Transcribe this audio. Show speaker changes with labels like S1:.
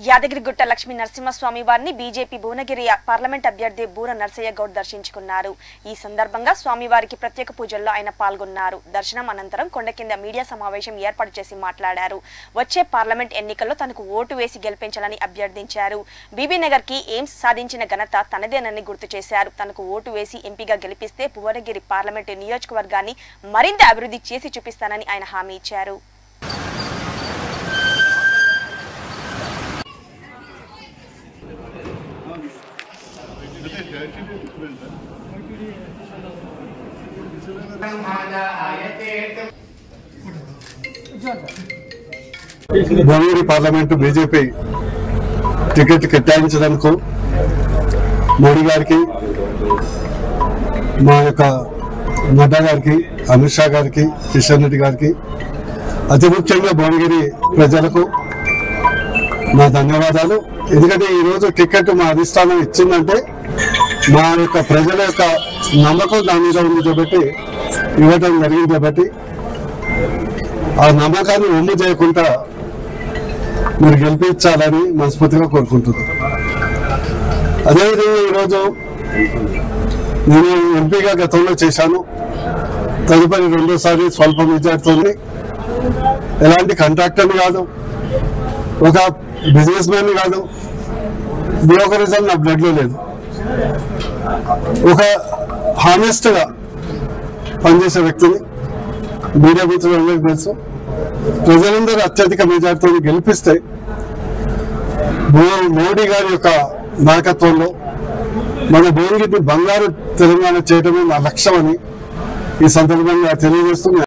S1: యాదగిరిగుట్ట లక్ష్మీ నరసింహస్వామి వారిని BJP Bhuvanagiri parliament అభ్యర్థి బూర నర్సయ్య గౌడ్ దర్శించుకున్నారు. ఈ సందర్భంగా స్వామివారికి ప్రత్యేక పూజల్లో ఆయన పాల్గొన్నారు. దర్శనం అనంతరం కొండ కింద మీడియా సమావేశం ఏర్పాటు చేసి మాట్లాడారు. వచ్చే పార్లమెంట్ ఎన్నికల్లో తనకు ఓటు వేసి గెలిపించాలని అభ్యర్థించారు. బీబీనగర్ కి ఎయిమ్స్ సాధించిన ఘనత తనదేనని గుర్తు చేశారు. తనకు ఓటు వేసి ఎంపీగా గెలిపిస్తే భువనగిరి పార్లమెంట్ నియోజకవర్గాన్ని మరింత అభివృద్ధి చేసి చూపిస్తానని ఆయన హామీ ఇచ్చారు.
S2: భువనగిరి పార్లమెంటు బీజేపీ టికెట్ కేటాయించడానికి మోడీ గారికి, మా యొక్క నడ్డా గారికి, అమిత్ షా గారికి, కిషన్ రెడ్డి గారికి, అతి ముఖ్యంగా భువనగిరి ప్రజలకు నా ధన్యవాదాలు. ఎందుకంటే ఈరోజు టికెట్ మా అధిష్టానం ఇచ్చిందంటే మా యొక్క ప్రజల యొక్క నమ్మకం దాని మీద ఉంది కాబట్టి ఇవ్వడం జరిగింది. కాబట్టి ఆ నమ్మకాన్ని ఒమ్ము చేయకుండా మీరు గెలిపించాలని మనస్ఫూర్తిగా కోరుకుంటున్నాను. అదేవిధంగా ఈరోజు నేను ఎంపీగా గతంలో చేశాను. తదుపరి రెండోసారి స్వల్ప మెజార్టీతో, ఎలాంటి కాంట్రాక్టర్ని కాదు, ఒక బిజినెస్ మ్యాన్ కాదు, బ్రోకరిజం నా బ్లడ్లో లేదు. ఒక హానెస్ట్గా పనిచేసే వ్యక్తిని మీడియా మిత్రులందరికీ తెలుసు. ప్రజలందరూ అత్యధిక మెజార్టీతో గెలిపిస్తే మోడీ గారి యొక్క నాయకత్వంలో మన భువనగిరిని బంగారు తెలంగాణ చేయడమే నా లక్ష్యం అని ఈ సందర్భంగా తెలియజేస్తూ